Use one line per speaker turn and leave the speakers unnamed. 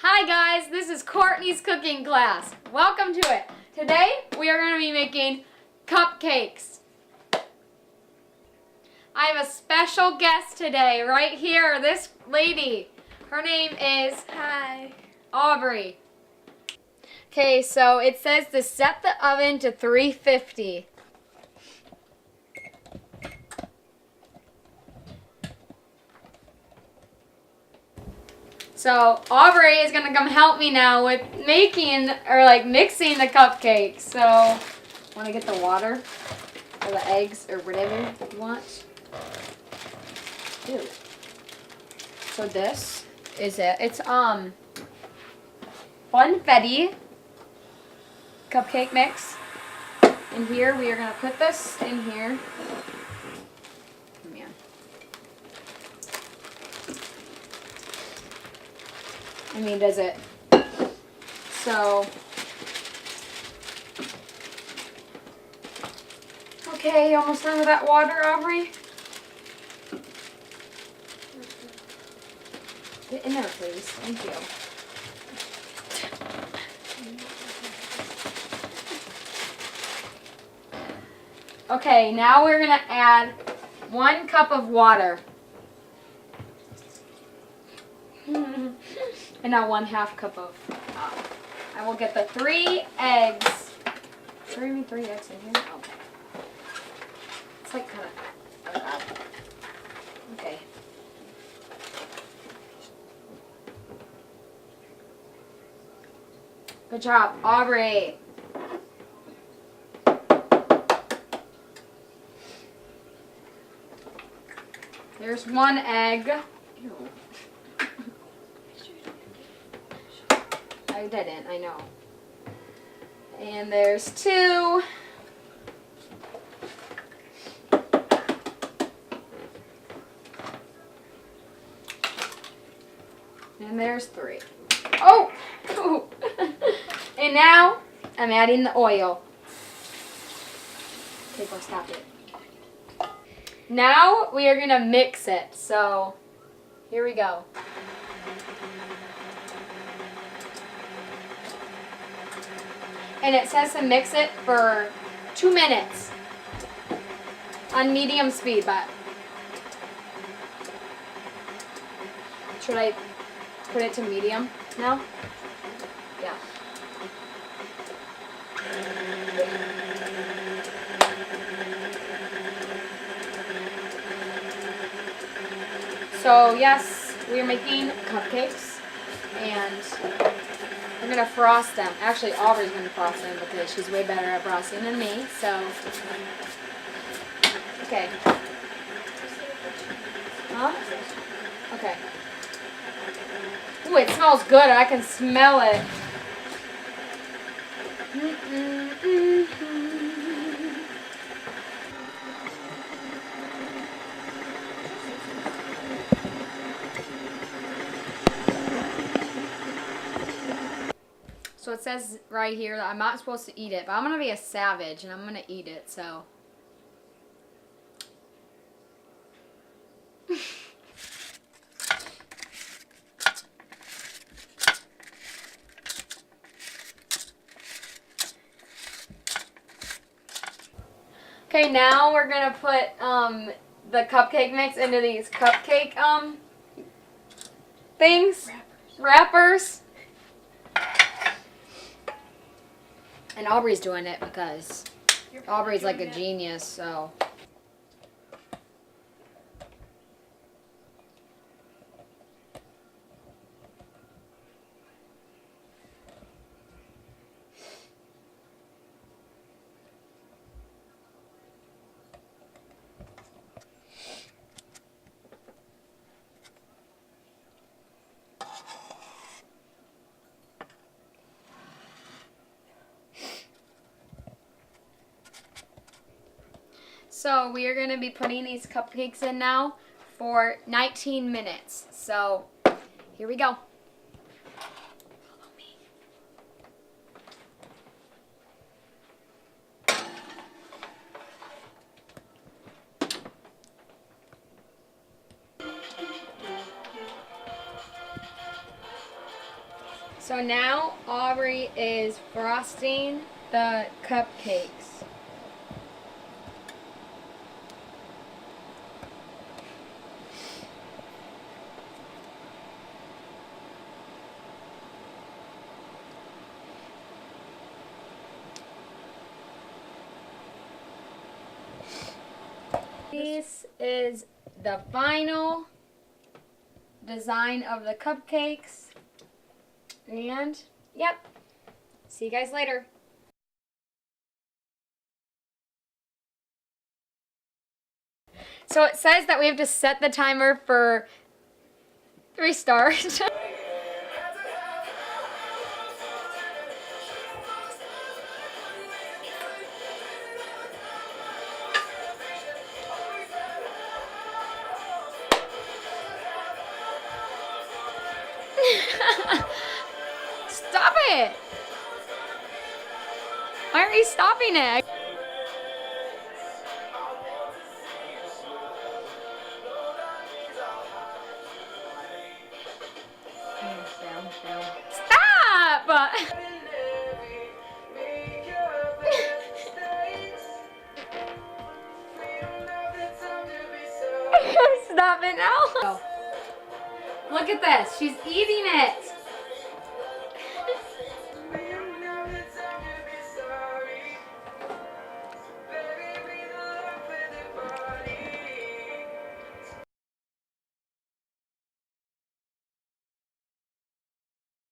Hi guys, this is Courtney's cooking class. Welcome to it. Today we are going to be making cupcakes. I have a special guest today right here, this lady. Her name is Aubrey. Okay, so it says to set the oven to 350. So Aubrey is gonna come help me now with making or mixing the cupcakes. So, wanna get the water or the eggs or whatever you want? Ew. So this is it. It's funfetti cupcake mix. And here we are gonna put this in here. Does it? So, okay, almost done with that water, Aubrey. Get in there, please. Thank you. Okay, now we're gonna add 1 cup of water. And now 1/2 cup of, I will get the 3 eggs. Is there even 3 eggs in here? Okay. It's like kind of, okay. Good job, Aubrey. There's 1 egg. Ew. I didn't, I know. And there's 2. And there's 3. Oh! And now I'm adding the oil. Okay, go stop it. Now we are gonna mix it. So here we go. And it says to mix it for 2 minutes on medium speed, but should I put it to medium now? Yeah. So yes, we are making cupcakes and we're going to frost them. Actually, Aubrey's going to frost them because she's way better at frosting than me. So, okay. Huh? Okay. Ooh, it smells good. I can smell it. So it says right here that I'm not supposed to eat it, but I'm going to be a savage and I'm going to eat it, so. Okay, now we're going to put the cupcake mix into these cupcake things. Wrappers. And Aubrey's doing it because Aubrey's like a genius, so. So we are going to be putting these cupcakes in now for 19 minutes. So here we go. Follow me. So now Aubrey is frosting the cupcakes. This is the final design of the cupcakes. And, yep. See you guys later. So it says that we have to set the timer for restart. Stop it! Why are you stopping it? Stop! Stop it now. Look at this. She's eating it.